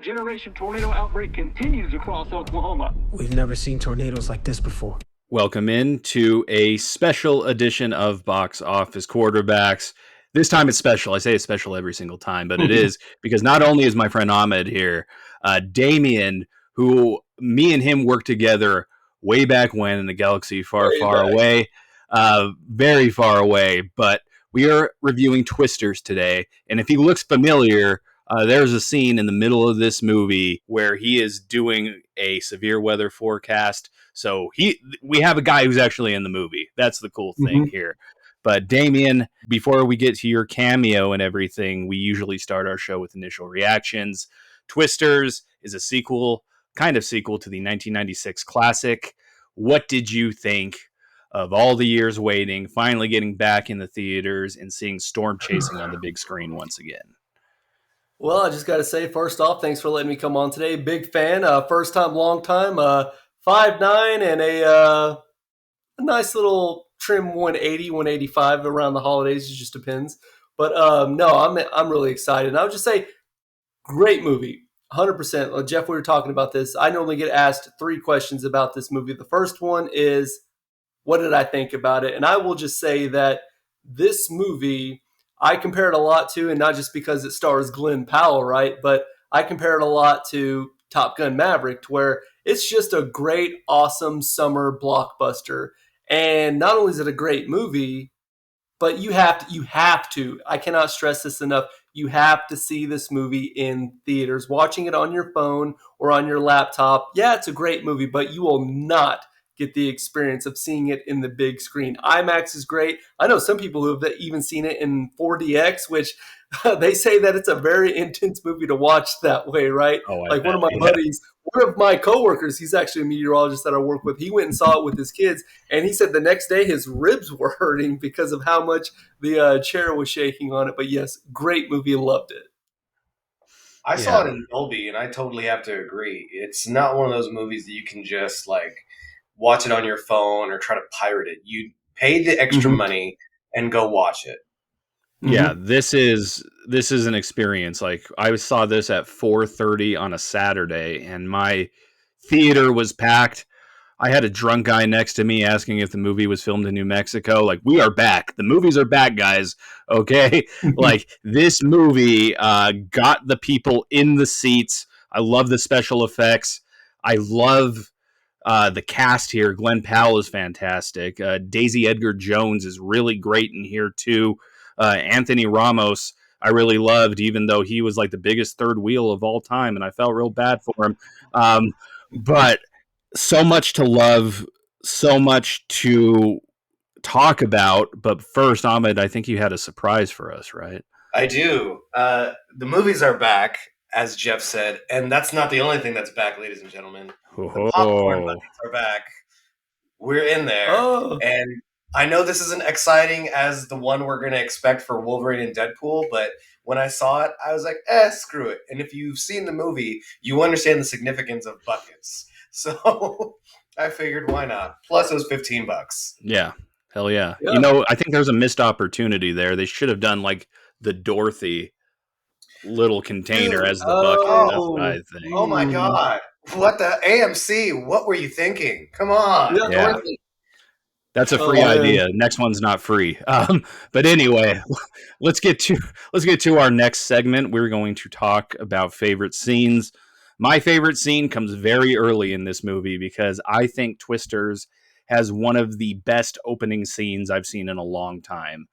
once-in-a-generation tornado outbreak continues across Oklahoma. We've never seen tornadoes like this before. Welcome in to a special edition of Box Office Quarterbacks. This time it's special. I say it's special every single time, but it is because not only is my friend Ahmed here, Damien, who me and him worked together way back when in a galaxy far, away, very far away, but we are reviewing Twisters today, and if he looks familiar, there's a scene in the middle of this movie where he is doing a severe weather forecast. So we have a guy who's actually in the movie. That's the cool thing here. But Damien, before we get to your cameo and everything, we usually start our show with initial reactions. Twisters is a kind of sequel to the 1996 classic. What did you think of all the years waiting, finally getting back in the theaters and seeing Storm chasing on the big screen once again? Well, I just got to say, first off, thanks for letting me come on today. Big fan, first time, long time, 5'9", and a nice little trim 180, 185 around the holidays. It just depends. But no, I'm really excited. And I would just say, great movie, 100%. Jeff, we were talking about this. I normally get asked 3 questions about this movie. The first one is, what did I think about it? And I will just say that this movie, I compare it a lot to, and not just because it stars Glen Powell, right? But I compare it a lot to Top Gun Maverick, to where it's just a great, awesome summer blockbuster. And not only is it a great movie, but you have to, I cannot stress this enough, you have to see this movie in theaters. Watching it on your phone or on your laptop, yeah, it's a great movie, but you will not get the experience of seeing it in the big screen. IMAX is great. I know some people who have even seen it in 4DX, which they say that it's a very intense movie to watch that way, right? One of my buddies, one of my coworkers, he's actually a meteorologist that I work with. He went and saw it with his kids, and he said the next day his ribs were hurting because of how much the chair was shaking on it. But yes, great movie. Loved it. I saw it in Dolby, and I totally have to agree. It's not one of those movies that you can just watch it on your phone or try to pirate it. You pay the extra money and go watch it. Yeah, this is an experience. I saw this at 4:30 on a Saturday, and my theater was packed. I had a drunk guy next to me asking if the movie was filmed in New Mexico. We are back. The movies are back, guys. Okay? This movie got the people in the seats. I love the special effects. I love the cast here. Glen Powell is fantastic. Daisy Edgar-Jones is really great in here, too. Anthony Ramos, I really loved, even though he was the biggest third wheel of all time, and I felt real bad for him. But so much to love, so much to talk about. But first, Ahmed, I think you had a surprise for us, right? I do. The movies are back, as Jeff said, and that's not the only thing that's back, ladies and gentlemen. The popcorn buckets are back. We're in there. And I know this isn't exciting as the one we're going to expect for Wolverine and Deadpool, but when I saw it, I was like, screw it. And if you've seen the movie, you understand the significance of buckets. So I figured, why not? Plus, it was $15. Yeah. Hell yeah. I think there's a missed opportunity there. They should have done the Dorothy little container as the bucket. That's what I think. Oh my God. What the AMC? What were you thinking? Come on. Yeah. Dorothy. That's a free idea. Next one's not free. But anyway, let's get to our next segment. We're going to talk about favorite scenes. My favorite scene comes very early in this movie because I think Twisters has one of the best opening scenes I've seen in a long time.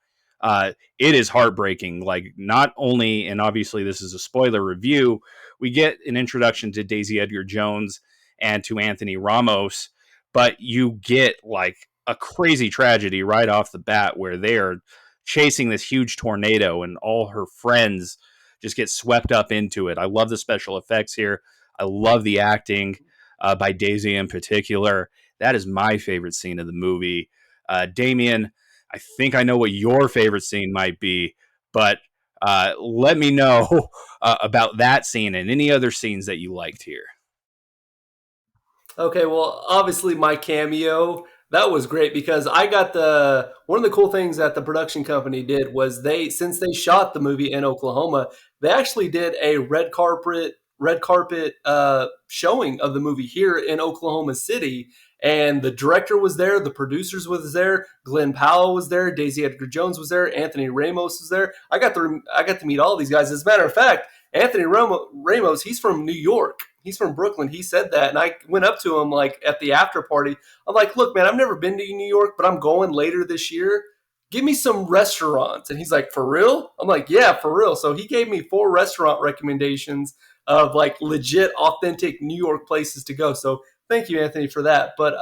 It is heartbreaking. Not only, and obviously this is a spoiler review, we get an introduction to Daisy Edgar-Jones and to Anthony Ramos, but you get a crazy tragedy right off the bat where they are chasing this huge tornado and all her friends just get swept up into it. I love the special effects here. I love the acting by Daisy in particular. That is my favorite scene of the movie. Damien, I think I know what your favorite scene might be, but let me know about that scene and any other scenes that you liked here. Okay, well, obviously my cameo, that was great because I got one of the cool things that the production company did was since they shot the movie in Oklahoma, they actually did a red carpet red carpet showing of the movie here in Oklahoma City. And the director was there, the producers was there, Glen Powell was there, Daisy Edgar-Jones was there, Anthony Ramos was there. I got to meet all these guys. As a matter of fact, Anthony Ramos, he's from New York. He's from Brooklyn. He said that. And I went up to him like at the after party. I'm like, look, man, I've never been to New York, but I'm going later this year. Give me some restaurants. And he's like, for real? I'm like, yeah, for real. So he gave me 4 restaurant recommendations of like legit, authentic New York places to go. So thank you, Anthony, for that. But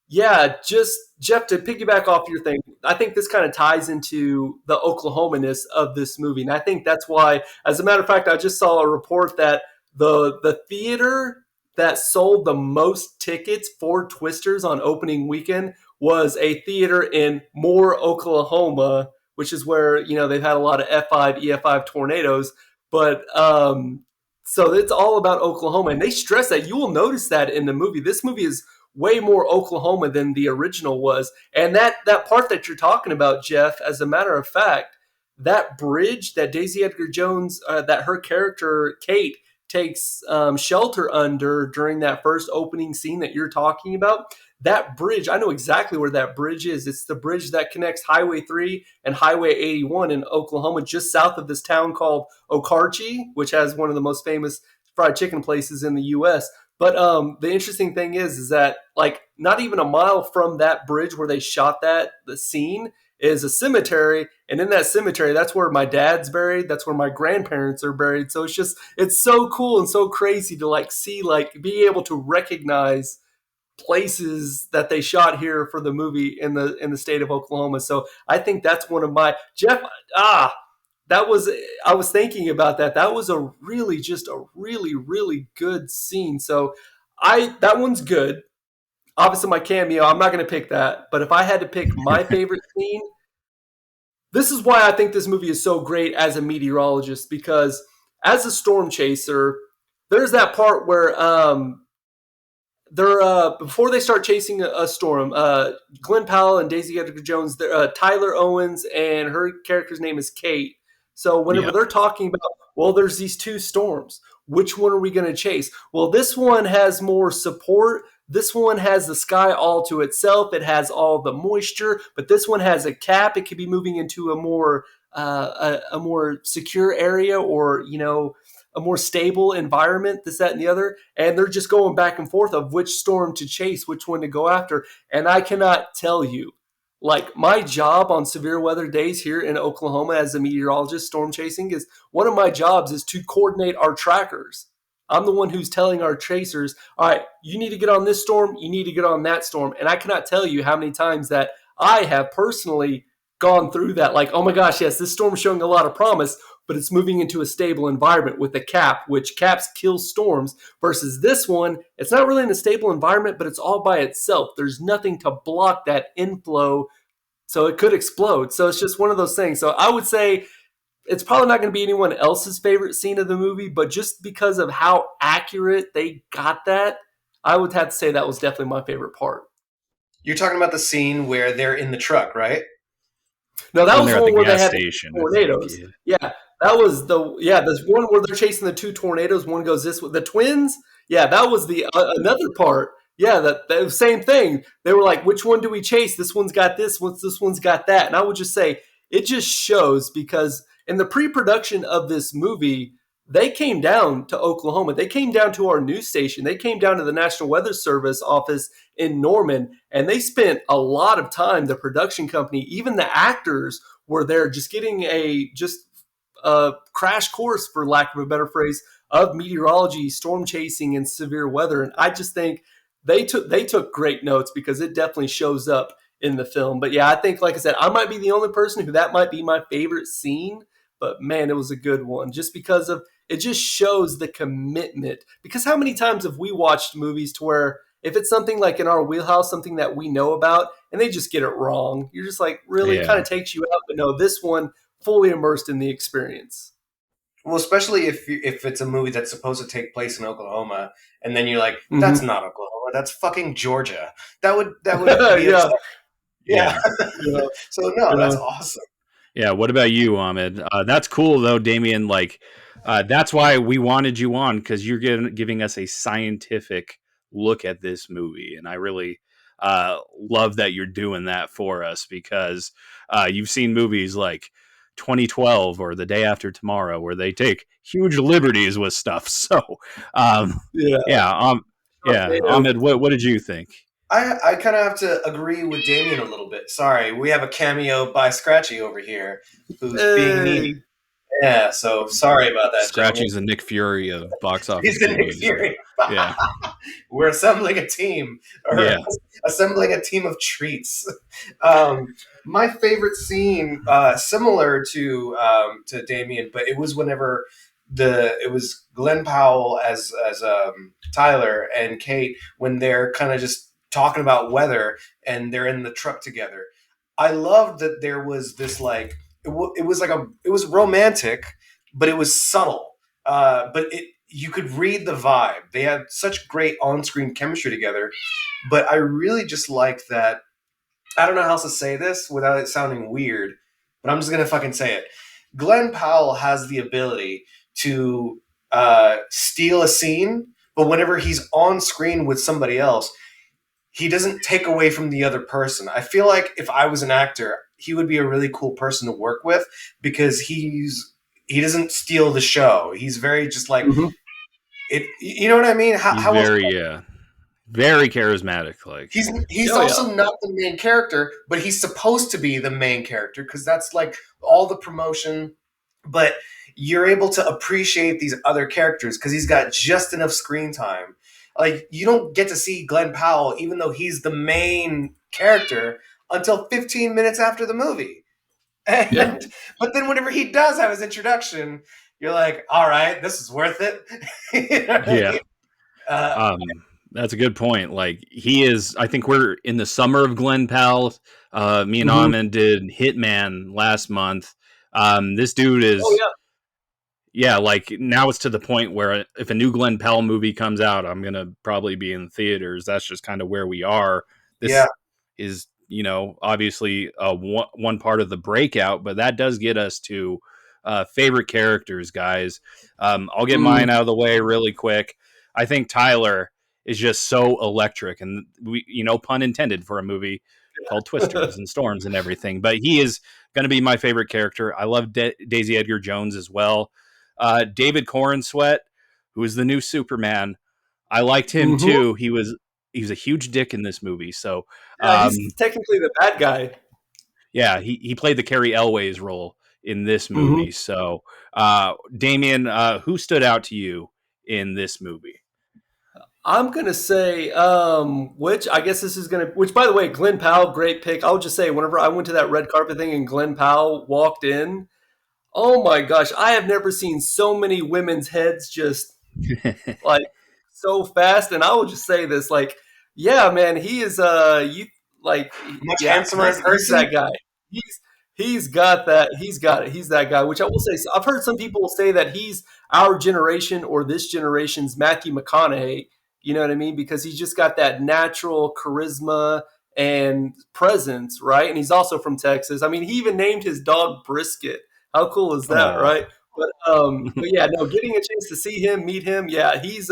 yeah, just Jeff, to piggyback off your thing, I think this kind of ties into the Oklahoma-ness of this movie. And I think that's why, as a matter of fact, I just saw a report that the theater that sold the most tickets for Twisters on opening weekend was a theater in Moore, Oklahoma, which is where, you know, they've had a lot of F5, EF5 tornadoes. But so it's all about Oklahoma. And they stress that. You will notice that in the movie. This movie is way more Oklahoma than the original was. And that part that you're talking about, Jeff, as a matter of fact, that bridge that Daisy Edgar-Jones, that her character, Kate, takes shelter under during that first opening scene that you're talking about, that bridge, I know exactly where that bridge is. It's the bridge that connects Highway 3 and Highway 81 in Oklahoma, just south of this town called OKC, which has one of the most famous fried chicken places in the U.S. But the interesting thing is that like not even a mile from that bridge where they shot the scene is a cemetery. And in that cemetery, that's where my dad's buried. That's where my grandparents are buried. So it's so cool and so crazy to like see, like be able to recognize places that they shot here for the movie in the state of Oklahoma. So I think that's one of my, Jeff, I was thinking about that. That was a really good scene. So that one's good. Obviously my cameo, I'm not going to pick that, but if I had to pick my favorite scene, this is why I think this movie is so great as a meteorologist, because as a storm chaser, there's that part where they're before they start chasing a storm, Glen Powell and Daisy Edgar-Jones, Tyler Owens and her character's name is Kate. So whenever they're talking about, well, there's these 2 storms, which one are we going to chase? Well, this one has more support. This one has the sky all to itself. It has all the moisture, but this one has a cap. It could be moving into a more secure area, or, you know, a more stable environment, this, that, and the other. And they're just going back and forth of which storm to chase, which one to go after. And I cannot tell you, like my job on severe weather days here in Oklahoma as a meteorologist, storm chasing, is one of my jobs is to coordinate our trackers. I'm the one who's telling our chasers, all right, you need to get on this storm, you need to get on that storm. And I cannot tell you how many times that I have personally gone through that. Like, oh my gosh, yes, this storm is showing a lot of promise, but it's moving into a stable environment with a cap, which caps kill storms, versus this one, it's not really in a stable environment, but it's all by itself. There's nothing to block that inflow, so it could explode. So it's just one of those things. So I would say it's probably not going to be anyone else's favorite scene of the movie, but just because of how accurate they got that, I would have to say that was definitely my favorite part. You're talking about the scene where they're in the truck, right? No, that was the one where they had station, tornadoes. Yeah, that was there's one where they're chasing the 2 tornadoes. One goes this way. The twins, that was the another part. Yeah, that same thing. They were like, which one do we chase? This one's got this one's got that. And I would just say it just shows, because in the pre-production of this movie, they came down to Oklahoma. They came down to our news station. They came down to the National Weather Service office in Norman, and they spent a lot of time, the production company, even the actors were there just getting a crash course, for lack of a better phrase, of meteorology, storm chasing, and severe weather. And I just think they took great notes, because it definitely shows up in the film. But yeah, I think, like I said, I might be the only person who that might be my favorite scene, but man, it was a good one, just because of it just shows the commitment. Because how many times have we watched movies to where if it's something like in our wheelhouse, something that we know about, and they just get it wrong, you're just like, really? It kind of takes you out. But no, this one fully immersed in the experience. Well, especially if it's a movie that's supposed to take place in Oklahoma, and then you're like, that's not Oklahoma, that's fucking Georgia. That would be yeah. So no, that's awesome. Yeah. What about you, Ahmed? That's cool though, Damien. Like That's why we wanted you on, because you're giving us a scientific look at this movie, and I really love that you're doing that for us, because you've seen movies like 2012 or The Day After Tomorrow where they take huge liberties with stuff. So, Ahmed, what did you think? I kind of have to agree with Damien a little bit. Sorry, we have a cameo by Scratchy over here, who's being needy. Yeah, so sorry about that. Scratchy's the Nick Fury of box office. He's the Nick Fury. Yeah, we're assembling a team, assembling a team of treats. My favorite scene, similar to Damien, but it was whenever it was Glen Powell as Tyler and Kate, when they're kind of just talking about weather and they're in the truck together. I loved that there was this like it was romantic, but it was subtle. But you could read the vibe. They had such great on-screen chemistry together. But I really just like that. I don't know how else to say this without it sounding weird, but I'm just gonna fucking say it. Glen Powell has the ability to steal a scene, but whenever he's on screen with somebody else, he doesn't take away from the other person. I feel like if I was an actor, he would be a really cool person to work with, because he doesn't steal the show. He's very just like it. You know what I mean? Very charismatic. Like he's also not the main character, but he's supposed to be the main character, because that's like all the promotion. But you're able to appreciate these other characters because he's got just enough screen time. Like, you don't get to see Glen Powell, even though he's the main character, until 15 minutes after the movie. But then whenever he does have his introduction, you're like, all right, this is worth it. That's a good point. Like, he is, I think we're in the summer of Glen Powell. Me and Ahmed did Hitman last month. This dude is... like now it's to the point where if a new Glen Powell movie comes out, I'm going to probably be in theaters. That's just kind of where we are. This is, obviously one part of the breakout, but that does get us to favorite characters, guys. I'll get mine out of the way really quick. I think Tyler is just so electric, and we, pun intended for a movie called Twisters and Storms and everything, but he is going to be my favorite character. I love Daisy Edgar-Jones as well. David Corenswet, who is the new Superman. I liked him too. He was a huge dick in this movie. So he's technically the bad guy. Yeah, he played the Carrie Elways role in this movie. So Damien, who stood out to you in this movie? I'm going to say, which I guess this is going to, which by the way, Glen Powell, great pick. I'll just say, whenever I went to that red carpet thing and Glen Powell walked in, oh my gosh, I have never seen so many women's heads just like so fast. And I will just say this, like, yeah, man, he is, much handsomer in person. He's that guy. He's got that. He's got it. He's that guy, which I will say, I've heard some people say that he's our generation or this generation's Matthew McConaughey. You know what I mean? Because he's just got that natural charisma and presence, right? And he's also from Texas. I mean, he even named his dog Brisket. How cool is that, right? But yeah, no, getting a chance to see him, meet him, yeah, he's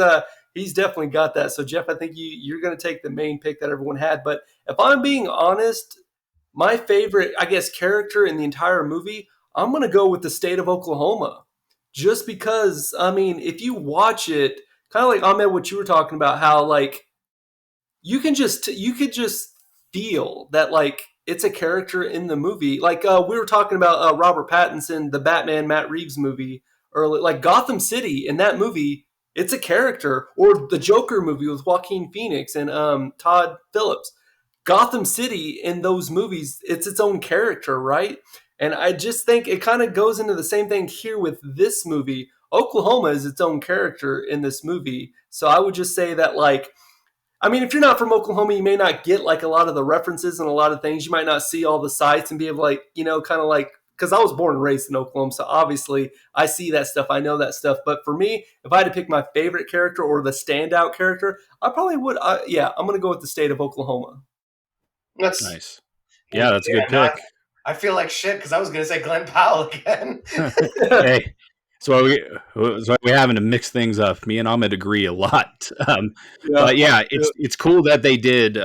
definitely got that. So Jeff, I think you're going to take the main pick that everyone had. But if I'm being honest, my favorite, I guess, character in the entire movie, I'm going to go with the state of Oklahoma, just because. I mean, if you watch it, kind of like Ahmed, what you were talking about, how like you could just feel that like it's a character in the movie. Like we were talking about Robert Pattinson, the Batman Matt Reeves movie earlier, like Gotham City in that movie, it's a character, or the Joker movie with Joaquin Phoenix and Todd Phillips. Gotham City in those movies, it's its own character, right? And I just think it kind of goes into the same thing here with this movie. Oklahoma is its own character in this movie. So I would just say that, like, I mean, if you're not from Oklahoma, you may not get like a lot of the references and a lot of things. You might not see all the sites and be able to, like, kind of like, because I was born and raised in Oklahoma. So obviously I see that stuff. I know that stuff. But for me, if I had to pick my favorite character or the standout character, I probably would. I'm going to go with the state of Oklahoma. That's nice. Yeah, that's a good pick. I feel like shit because I was going to say Glen Powell again. Hey, we're having to mix things up. Me and Ahmed agree a lot. Yeah. But yeah, it's cool that they did.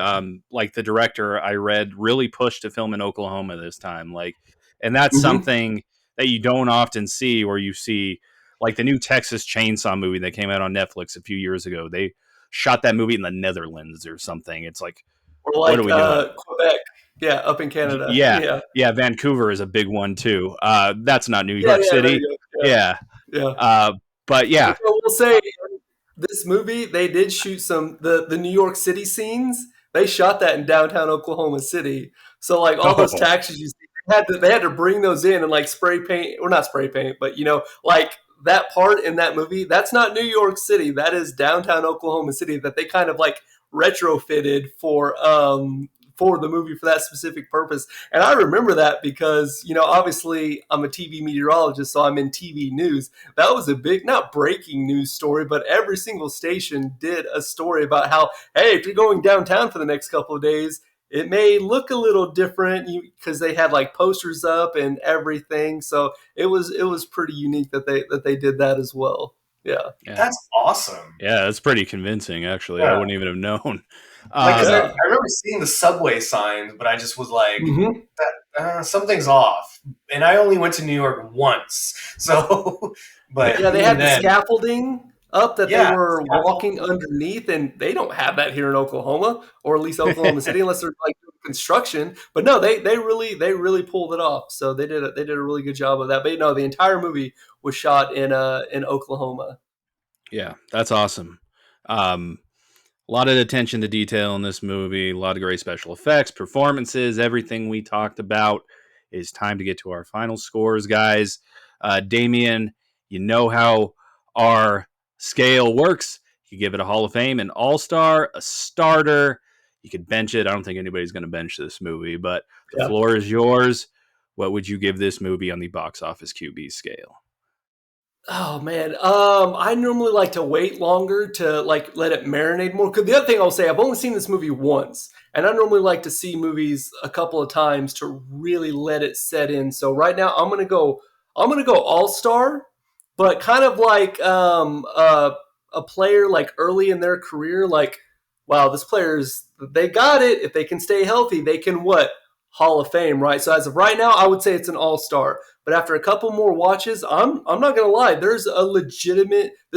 Like the director I read really pushed to film in Oklahoma this time. Like, and that's something that you don't often see, where you see like the new Texas Chainsaw movie that came out on Netflix a few years ago. They shot that movie in the Netherlands or something. It's like, Or like what are we doing? Quebec. Yeah, up in Canada. Yeah. Vancouver is a big one too. That's not New Yeah, York City. yeah. But yeah, Which I will say, this movie, they did shoot some the New York City scenes. They shot that in downtown Oklahoma City. So like all those taxis you see, they had to bring those in and like spray paint, or not spray paint, but like that part in that movie, that's not New York City. That is downtown Oklahoma City that they kind of like retrofitted for the movie for that specific purpose. And I remember that because, obviously I'm a TV meteorologist, so I'm in TV news. That was a big, not breaking news story, but every single station did a story about how, hey, if you're going downtown for the next couple of days, it may look a little different because they had like posters up and everything. So it was pretty unique that they did that as well. Yeah. That's awesome. Yeah, that's pretty convincing, actually. I wouldn't even have known. I remember seeing the subway signs, but I just was like, something's off. And I only went to New York once. So, but yeah, they had the scaffolding up that they were walking underneath, and they don't have that here in Oklahoma, or at least Oklahoma City, unless they're like doing construction. But no, they really pulled it off. So they did a really good job of that. But no, the entire movie was shot in Oklahoma. Yeah, that's awesome. A lot of attention to detail in this movie, a lot of great special effects, performances, everything we talked about. It's time to get to our final scores, guys. Damien, you know how our scale works. You give it a Hall of Fame, an all-star, a starter. You could bench it. I don't think anybody's going to bench this movie, but the floor is yours. What would you give this movie on the box office QB scale? Oh man, I normally like to wait longer to like let it marinate more. Because the other thing I'll say, I've only seen this movie once, and I normally like to see movies a couple of times to really let it set in. So right now, I'm gonna go all-star, but kind of like a player like early in their career, like wow, this player's they got it. If they can stay healthy, they can Hall of Fame, right? So as of right now, I would say it's an all-star. But after a couple more watches, I'm not going to lie. This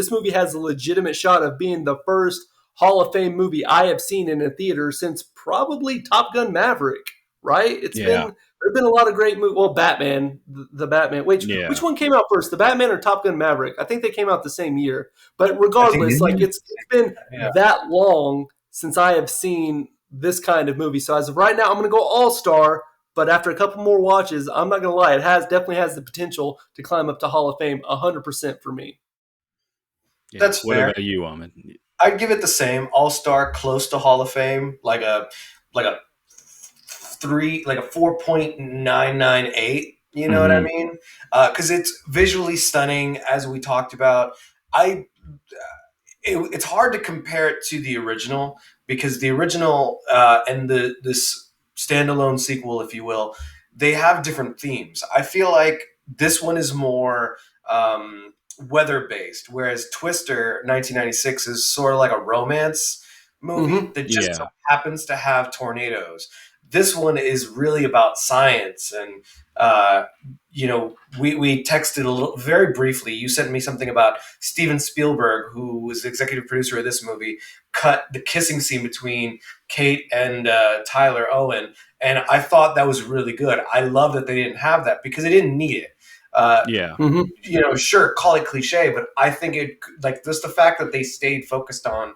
movie has a legitimate shot of being the first Hall of Fame movie I have seen in a theater since probably Top Gun Maverick, right? There've been a lot of great movies. Well, Batman, the Batman. Which one came out first, the Batman or Top Gun Maverick? I think they came out the same year. But regardless, like it's been that long since I have seen this kind of movie. So as of right now, I'm going to go all-star. But after a couple more watches, I'm not going to lie, it definitely has the potential to climb up to Hall of Fame 100% for me. Yeah, that's fair. What about you, Ahmed? I'd give it the same, all-star, close to Hall of Fame, like a 4.998. You know what I mean? Because it's visually stunning, as we talked about. It's hard to compare it to the original, because the original and this standalone sequel, if you will, they have different themes. I feel like this one is more weather-based, whereas Twister 1996 is sort of like a romance movie that just so happens to have tornadoes. This one is really about science, and we texted a little, very briefly. You sent me something about Steven Spielberg, who was the executive producer of this movie, cut the kissing scene between Kate and Tyler Owen, and I thought that was really good. I love that they didn't have that because they didn't need it. Sure, call it cliche, but I think it, like, just the fact that they stayed focused on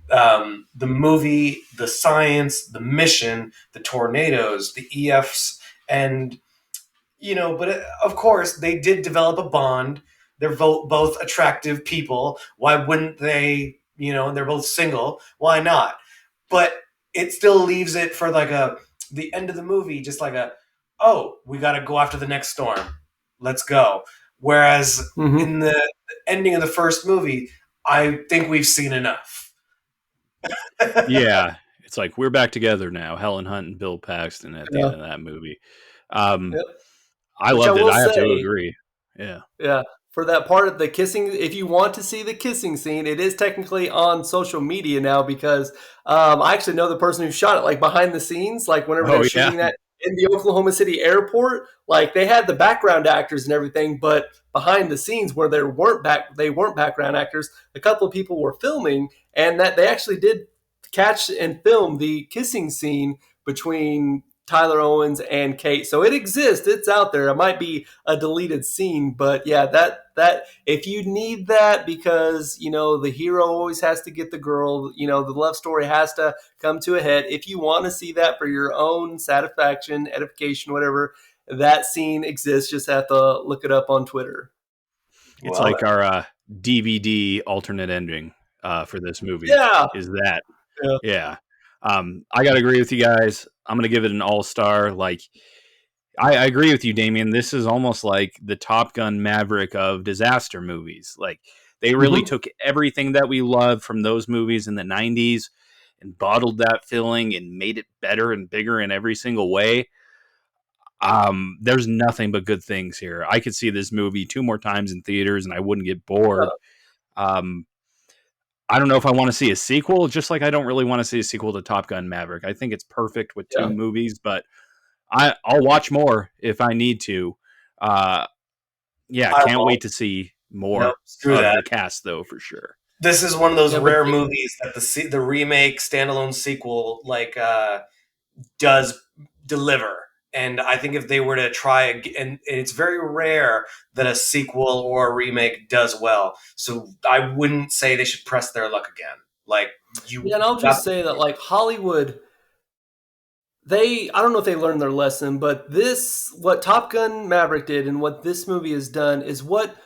the movie, the science, the mission, the tornadoes, the EFs, and but of course they did develop a bond. They're both attractive people. Why wouldn't they? They're both single. Why not? But it still leaves it for the end of the movie, just like we got to go after the next storm. Let's go. Whereas in the ending of the first movie, I think we've seen enough. Yeah, it's like we're back together now. Helen Hunt and Bill Paxton at the end of that movie. I loved it. I have to agree. Yeah. for that part of the kissing. If you want to see the kissing scene, it is technically on social media now because I actually know the person who shot it, like behind the scenes, like whenever they're shooting that in the Oklahoma City airport, like they had the background actors and everything, but behind the scenes where they weren't background actors, a couple of people were filming, and that they actually did catch and film the kissing scene between Tyler Owens and Kate. So it exists. It's out there. It might be a deleted scene, but yeah, that if you need that because, the hero always has to get the girl, the love story has to come to a head. If you want to see that for your own satisfaction, edification, whatever, that scene exists. Just have to look it up on Twitter. It's like our DVD alternate ending for this movie. Yeah. Is that. Yeah. I got to agree with you guys. I'm going to give it an all-star. Like, I agree with you, Damien. This is almost like the Top Gun Maverick of disaster movies. Like, they really took everything that we loved from those movies in the 90s and bottled that feeling and made it better and bigger in every single way. There's nothing but good things here. I could see this movie 2 more times in theaters and I wouldn't get bored. I don't know if I want to see a sequel, just like I don't really want to see a sequel to Top Gun Maverick. I think it's perfect with 2 movies, but I'll watch more if I need to. Can't wait to see more of the cast, though, for sure. This is one of those rare movies that the remake standalone sequel does deliver. And I think if they were to try, and it's very rare that a sequel or a remake does well. So I wouldn't say they should press their luck again. And I'll just say that, like, Hollywood, I don't know if they learned their lesson, but what Top Gun Maverick did and what this movie has done is what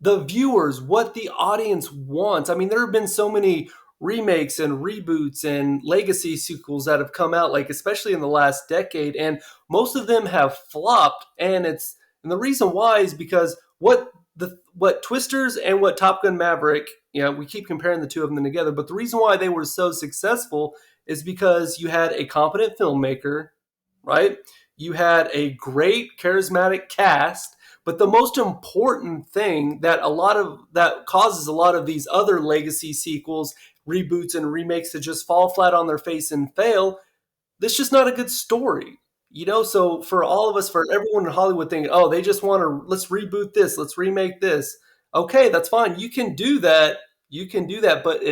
the viewers, what the audience wants. I mean, there have been so many remakes and reboots and legacy sequels that have come out, like especially in the last decade, and most of them have flopped. And the reason why is because what Twisters and what Top Gun Maverick, we keep comparing the two of them together, but the reason why they were so successful is because you had a competent filmmaker, right? You had a great charismatic cast, but the most important thing that causes a lot of these other legacy sequels, reboots, and remakes to just fall flat on their face and fail, there's just not a good story. So for all of us, for everyone in Hollywood thinking, oh, they just want to, let's reboot this, let's remake this. Okay, that's fine. You can do that. But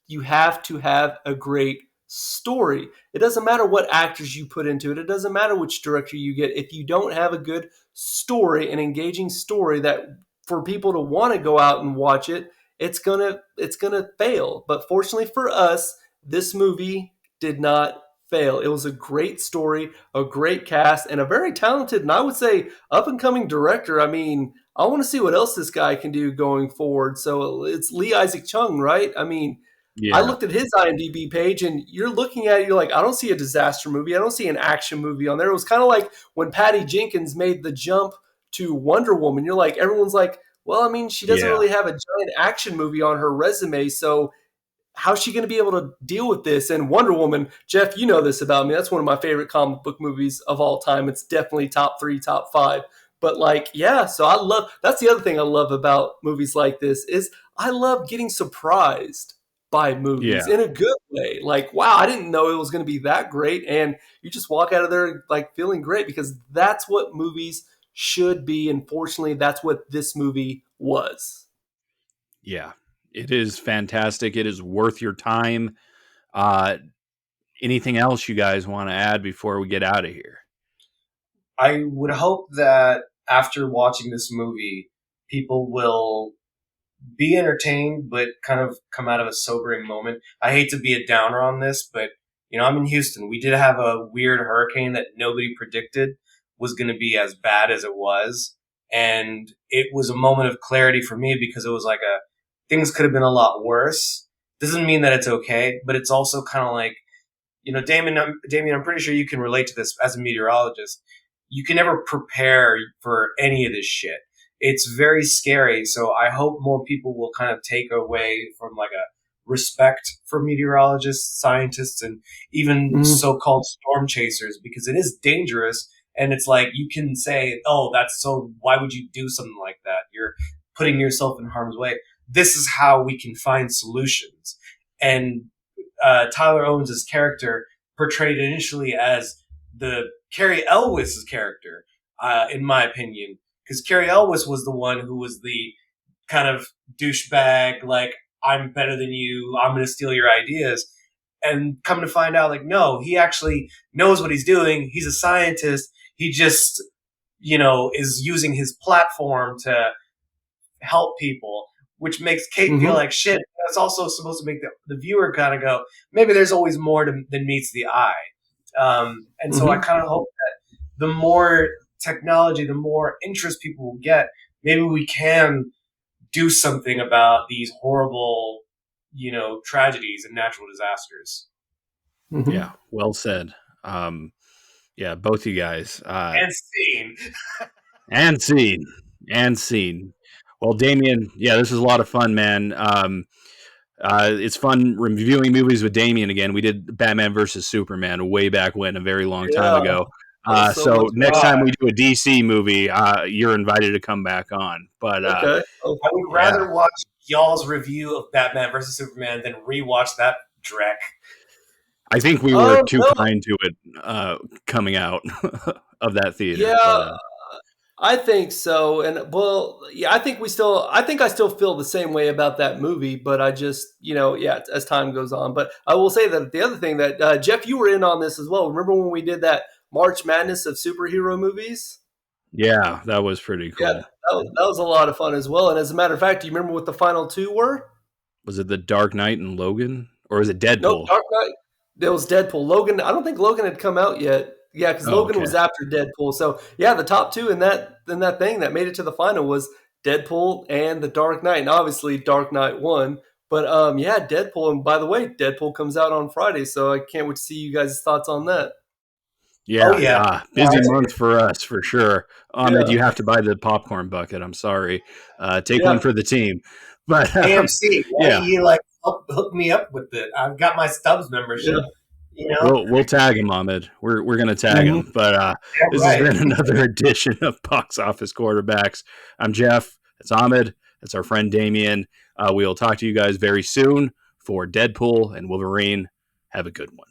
you have to have a great story. It doesn't matter what actors you put into it. It doesn't matter which director you get. If you don't have a good story, an engaging story that for people to want to go out and watch it, it's gonna fail. But fortunately for us, this movie did not fail. It was a great story, a great cast, and a very talented, and I would say up-and-coming director. I mean, I want to see what else this guy can do going forward. So it's Lee Isaac Chung, right? I mean, I looked at his IMDb page, and you're looking at it, you're like, I don't see a disaster movie. I don't see an action movie on there. It was kind of like when Patty Jenkins made the jump to Wonder Woman. You're like, everyone's like, well, I mean, she doesn't really have a giant action movie on her resume, so how's she going to be able to deal with this? And Wonder Woman, Jeff, you know this about me. That's one of my favorite comic book movies of all time. It's definitely top 3, top 5. But so that's the other thing I love about movies like this is I love getting surprised by movies in a good way. Like, wow, I didn't know it was going to be that great. And you just walk out of there like feeling great because that's what movies should be. And fortunately, that's what this movie was. Yeah, it is fantastic. It is worth your time. Anything else you guys want to add before we get out of here? I would hope that after watching this movie, people will be entertained, but kind of come out of a sobering moment. I hate to be a downer on this, but I'm in Houston. We did have a weird hurricane that nobody predicted was going to be as bad as it was. And it was a moment of clarity for me because it was like things could have been a lot worse. Doesn't mean that it's okay, but it's also kind of like, Damien, I'm pretty sure you can relate to this as a meteorologist. You can never prepare for any of this shit. It's very scary. So I hope more people will kind of take away from like a respect for meteorologists, scientists, and even so-called storm chasers, because it is dangerous. And it's like, you can say, oh, why would you do something like that? putting yourself in harm's way. This is how we can find solutions. And Tyler Owens' character portrayed initially as the Carrie Elwes' character, in my opinion, because Carrie Elwes was the one who was the kind of douchebag, like, I'm better than you, I'm going to steal your ideas. And come to find out, like, no, he actually knows what he's doing. He's a scientist. He just, is using his platform to help people, which makes Kate feel like shit. That's also supposed to make the viewer kind of go, maybe there's always more than meets the eye. And so I kind of hope that the more technology, the more interest people will get, maybe we can do something about these horrible, tragedies and natural disasters. Yeah, well said. Yeah, both you guys. And scene. and scene. Well, Damien, yeah, this was a lot of fun, man. It's fun reviewing movies with Damien again. We did Batman versus Superman way back when, a very long time ago. So next time we do a DC movie, you're invited to come back on. But okay. I would rather watch y'all's review of Batman versus Superman than rewatch that dreck. I think we were too kind to it coming out of that theater. Yeah, I think so. And I think I still feel the same way about that movie, but I just, as time goes on. But I will say that the other thing that, Jeff, you were in on this as well. Remember when we did that March Madness of superhero movies? Yeah, that was pretty cool. Yeah, that was a lot of fun as well. And as a matter of fact, do you remember what the final two were? Was it The Dark Knight and Logan? Or was it Deadpool? No, Dark Knight. It was Deadpool. Logan, I don't think Logan had come out yet. Yeah, because Logan was after Deadpool. So, yeah, the top two in that thing that made it to the final was Deadpool and The Dark Knight. And obviously, Dark Knight won. But, Deadpool. And by the way, Deadpool comes out on Friday. So I can't wait to see you guys' thoughts on that. Yeah, busy month for us, for sure. Ahmed, you have to buy the popcorn bucket. I'm sorry. Take one for the team. But AMC, you hook me up with it. I've got my Stubbs membership. We'll tag him, Ahmed. We're gonna tag him. But this has been another edition of Box Office Quarterbacks. I'm Jeff. It's Ahmed. It's our friend Damien. We'll talk to you guys very soon for Deadpool and Wolverine. Have a good one.